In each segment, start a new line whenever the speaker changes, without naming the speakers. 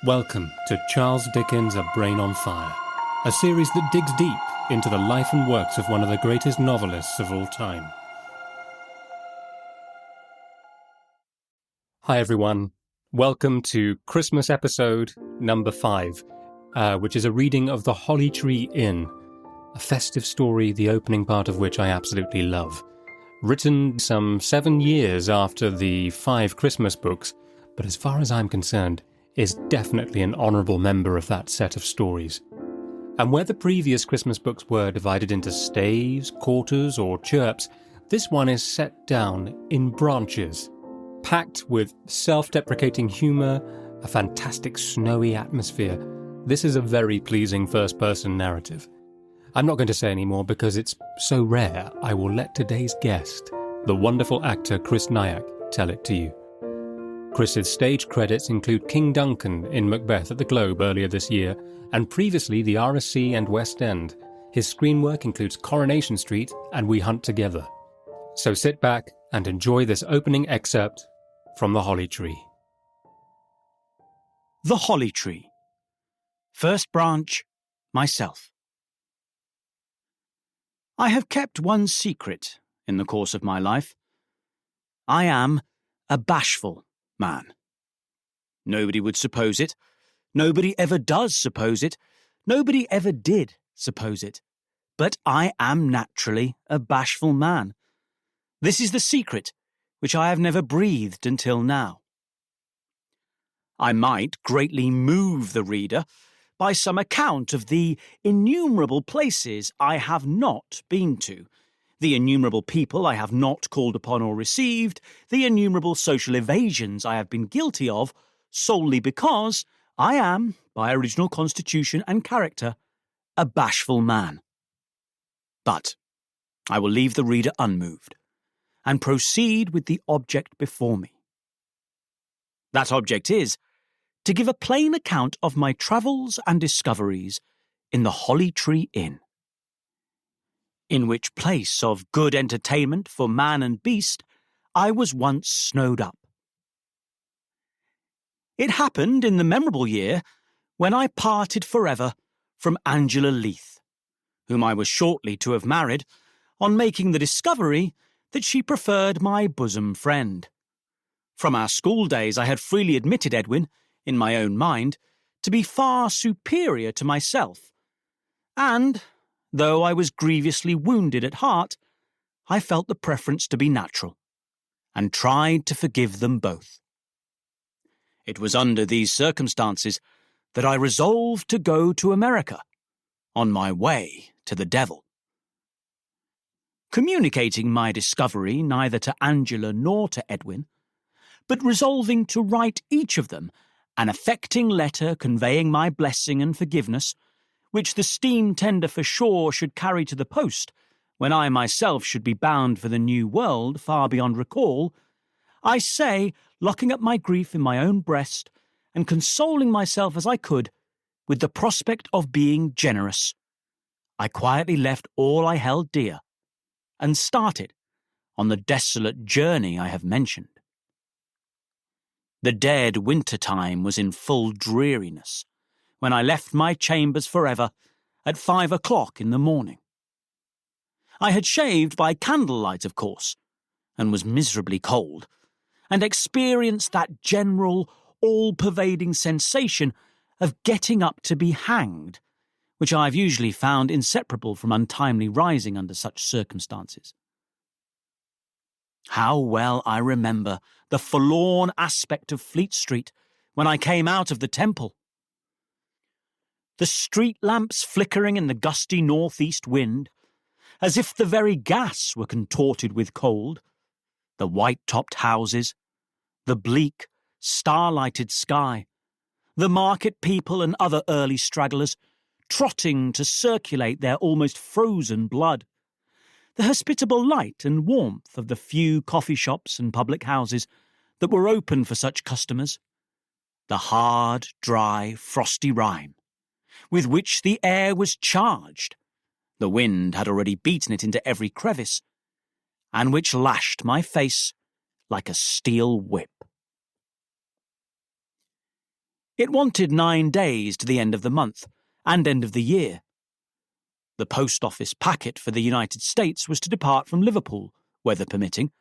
Welcome to Charles Dickens' A Brain on Fire, a series that digs deep into the life and works of one of the greatest novelists of all time. Hi everyone, welcome to Christmas episode number 5, which is a reading of The Holly Tree Inn, a festive story, the opening part of which I absolutely love. Written some 7 years after the 5 Christmas books, but as far as I'm concerned, is definitely an honourable member of that set of stories. And where the previous Christmas books were divided into staves, quarters, or chirps, this one is set down in branches, packed with self-deprecating humour, a fantastic snowy atmosphere. This is a very pleasing first-person narrative. I'm not going to say any more because it's so rare. I will let today's guest, the wonderful actor Chris Nayak, tell it to you. Chris's stage credits include King Duncan in Macbeth at the Globe earlier this year, and previously the RSC and West End. His screen work includes Coronation Street and We Hunt Together. So sit back and enjoy this opening excerpt from The Holly Tree.
The Holly Tree. First branch, myself. I have kept one secret in the course of my life. I am a bashful man. Nobody would suppose it. Nobody ever does suppose it. Nobody ever did suppose it. But I am naturally a bashful man. This is the secret which I have never breathed until now. I might greatly move the reader by some account of the innumerable places I have not been to, the innumerable people I have not called upon or received, the innumerable social evasions I have been guilty of, solely because I am, by original constitution and character, a bashful man. But I will leave the reader unmoved, and proceed with the object before me. That object is to give a plain account of my travels and discoveries in the Holly Tree Inn, in which place of good entertainment for man and beast I was once snowed up. It happened in the memorable year when I parted forever from Angela Leith, whom I was shortly to have married, on making the discovery that she preferred my bosom friend. From our school days I had freely admitted Edwin, in my own mind, to be far superior to myself, and, though I was grievously wounded at heart, I felt the preference to be natural, and tried to forgive them both. It was under these circumstances that I resolved to go to America, on my way to the devil. Communicating my discovery neither to Angela nor to Edwin, but resolving to write each of them an affecting letter conveying my blessing and forgiveness, which the steam tender for shore should carry to the post, when I myself should be bound for the new world far beyond recall, I say, locking up my grief in my own breast, and consoling myself as I could, with the prospect of being generous, I quietly left all I held dear, and started on the desolate journey I have mentioned. The dead winter time was in full dreariness, when I left my chambers forever at 5 o'clock in the morning. I had shaved by candlelight, of course, and was miserably cold, and experienced that general, all-pervading sensation of getting up to be hanged, which I have usually found inseparable from untimely rising under such circumstances. How well I remember the forlorn aspect of Fleet Street when I came out of the Temple. The street lamps flickering in the gusty northeast wind, as if the very gas were contorted with cold, the white-topped houses, the bleak, star-lighted sky, the market people and other early stragglers trotting to circulate their almost frozen blood, the hospitable light and warmth of the few coffee shops and public houses that were open for such customers, the hard, dry, frosty rime with which the air was charged, the wind had already beaten it into every crevice, and which lashed my face like a steel whip. It wanted 9 days to the end of the month and end of the year. The post office packet for the United States was to depart from Liverpool, weather permitting,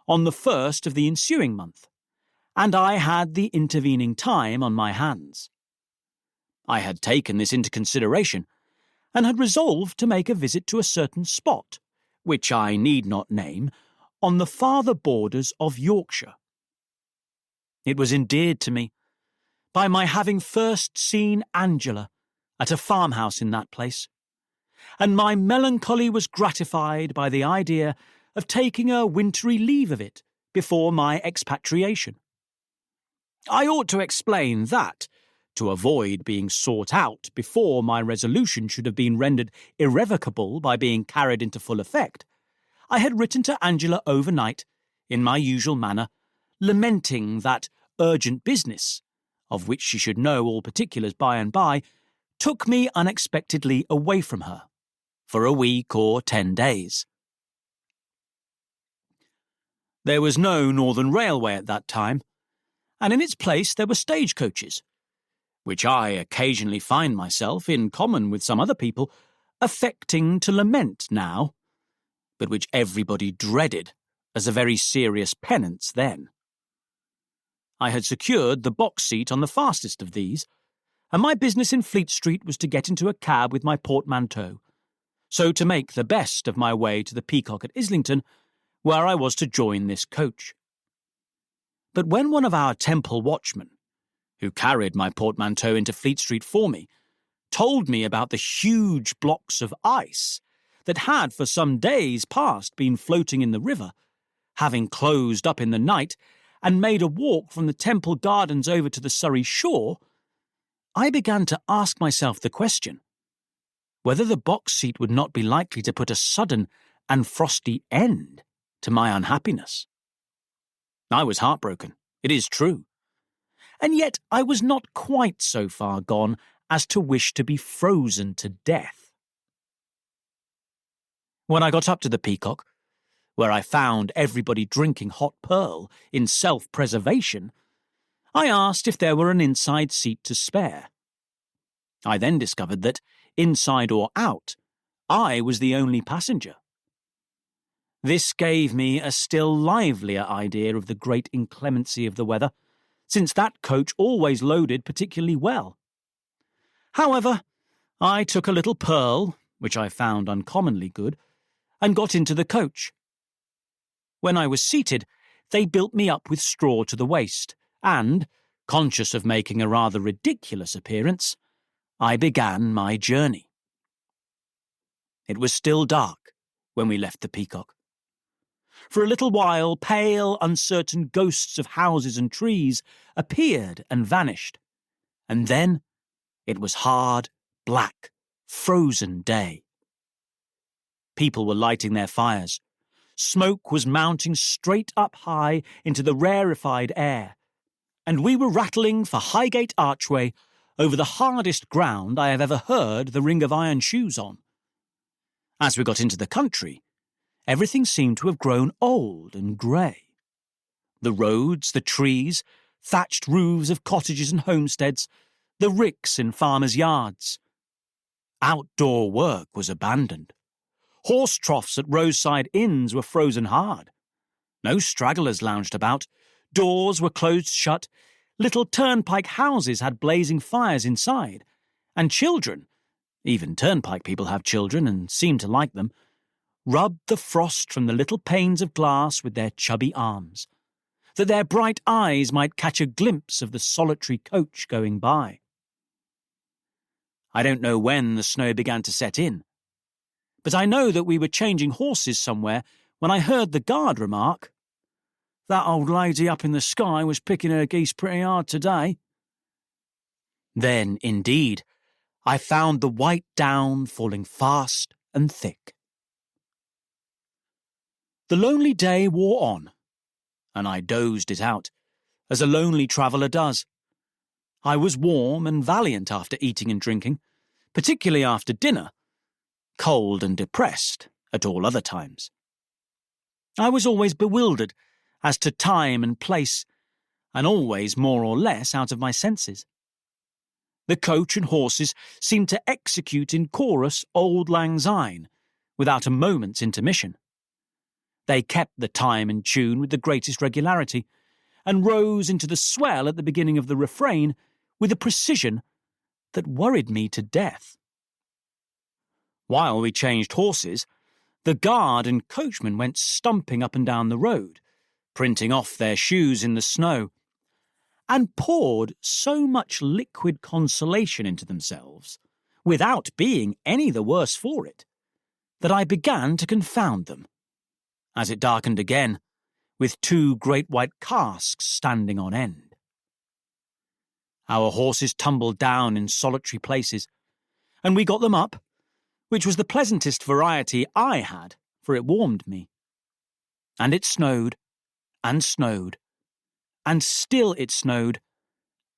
on the 1st of the ensuing month, and I had the intervening time on my hands. I had taken this into consideration, and had resolved to make a visit to a certain spot, which I need not name, on the farther borders of Yorkshire. It was endeared to me by my having first seen Angela at a farmhouse in that place, and my melancholy was gratified by the idea of taking a wintry leave of it before my expatriation. I ought to explain that, to avoid being sought out before my resolution should have been rendered irrevocable by being carried into full effect, I had written to Angela overnight, in my usual manner, lamenting that urgent business, of which she should know all particulars by and by, took me unexpectedly away from her, for a week or 10 days. There was no Northern Railway at that time, and in its place there were stagecoaches, which I occasionally find myself, in common with some other people, affecting to lament now, but which everybody dreaded as a very serious penance then. I had secured the box seat on the fastest of these, and my business in Fleet Street was to get into a cab with my portmanteau, so to make the best of my way to the Peacock at Islington, where I was to join this coach. But when one of our Temple watchmen, who carried my portmanteau into Fleet Street for me, told me about the huge blocks of ice that had for some days past been floating in the river, having closed up in the night and made a walk from the Temple Gardens over to the Surrey shore, I began to ask myself the question whether the box seat would not be likely to put a sudden and frosty end to my unhappiness. I was heartbroken, it is true, and yet I was not quite so far gone as to wish to be frozen to death. When I got up to the Peacock, where I found everybody drinking hot pearl in self-preservation, I asked if there were an inside seat to spare. I then discovered that, inside or out, I was the only passenger. This gave me a still livelier idea of the great inclemency of the weather, since that coach always loaded particularly well. However, I took a little pearl, which I found uncommonly good, and got into the coach. When I was seated, they built me up with straw to the waist, and, conscious of making a rather ridiculous appearance, I began my journey. It was still dark when we left the Peacock. For a little while, pale, uncertain ghosts of houses and trees appeared and vanished, and then it was hard, black, frozen day. People were lighting their fires. Smoke was mounting straight up high into the rarefied air, and we were rattling for Highgate Archway over the hardest ground I have ever heard the ring of iron shoes on. As we got into the country, everything seemed to have grown old and grey. The roads, the trees, thatched roofs of cottages and homesteads, the ricks in farmers' yards. Outdoor work was abandoned. Horse troughs at roadside inns were frozen hard. No stragglers lounged about. Doors were closed shut. Little turnpike houses had blazing fires inside, and children, even turnpike people have children and seem to like them, rubbed the frost from the little panes of glass with their chubby arms, that their bright eyes might catch a glimpse of the solitary coach going by. I don't know when the snow began to set in, but I know that we were changing horses somewhere when I heard the guard remark, "That old lady up in the sky was picking her geese pretty hard today." Then, indeed, I found the white down falling fast and thick. The lonely day wore on, and I dozed it out, as a lonely traveller does. I was warm and valiant after eating and drinking, particularly after dinner, cold and depressed at all other times. I was always bewildered as to time and place, and always more or less out of my senses. The coach and horses seemed to execute in chorus Auld Lang Syne, without a moment's intermission. They kept the time and tune with the greatest regularity, and rose into the swell at the beginning of the refrain with a precision that worried me to death. While we changed horses, the guard and coachman went stumping up and down the road, printing off their shoes in the snow, and poured so much liquid consolation into themselves, without being any the worse for it, that I began to confound them, as it darkened again, with 2 great white casks standing on end. Our horses tumbled down in solitary places, and we got them up, which was the pleasantest variety I had, for it warmed me. And it snowed, and snowed, and still it snowed,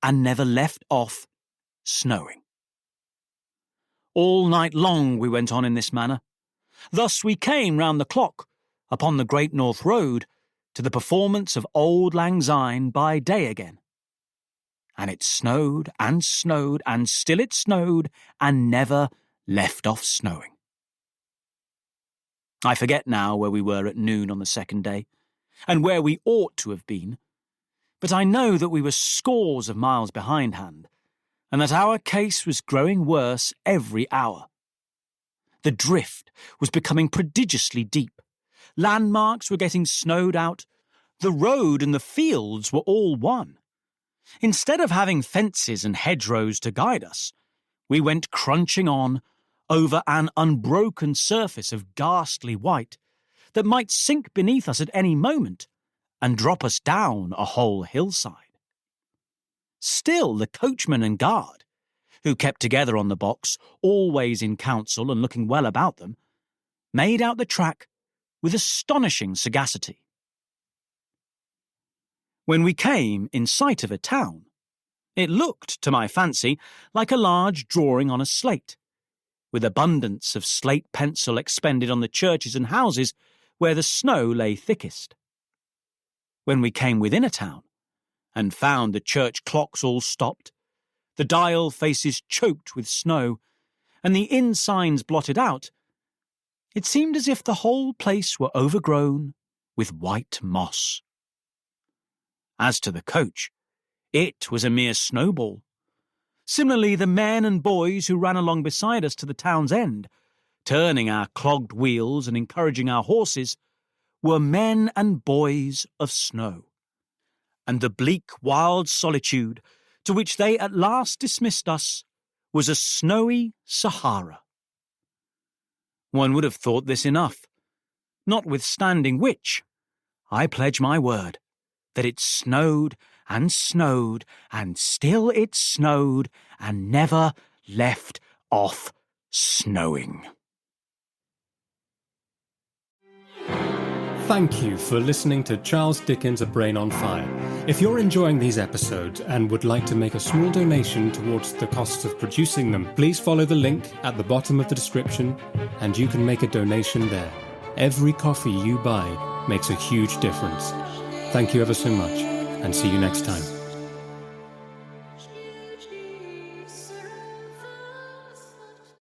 and never left off snowing. All night long we went on in this manner. Thus we came round the clock, upon the Great North Road, to the performance of Auld Lang Syne by day again. And it snowed, and snowed, and still it snowed, and never left off snowing. I forget now where we were at noon on the second day, and where we ought to have been, but I know that we were scores of miles behindhand, and that our case was growing worse every hour. The drift was becoming prodigiously deep. Landmarks were getting snowed out. The road and the fields were all one. Instead of having fences and hedgerows to guide us, we went crunching on over an unbroken surface of ghastly white that might sink beneath us at any moment and drop us down a whole hillside. Still, the coachman and guard, who kept together on the box, always in council and looking well about them, made out the track with astonishing sagacity. When we came in sight of a town, it looked, to my fancy, like a large drawing on a slate, with abundance of slate pencil expended on the churches and houses where the snow lay thickest. When we came within a town, and found the church clocks all stopped, the dial faces choked with snow, and the inn signs blotted out, it seemed as if the whole place were overgrown with white moss. As to the coach, it was a mere snowball. Similarly, the men and boys who ran along beside us to the town's end, turning our clogged wheels and encouraging our horses, were men and boys of snow. And the bleak, wild solitude to which they at last dismissed us was a snowy Sahara. One would have thought this enough, notwithstanding which, I pledge my word that it snowed and snowed, and still it snowed, and never left off snowing.
Thank you for listening to Charles Dickens' A Brain on Fire. If you're enjoying these episodes and would like to make a small donation towards the costs of producing them, please follow the link at the bottom of the description and you can make a donation there. Every coffee you buy makes a huge difference. Thank you ever so much, and see you next time.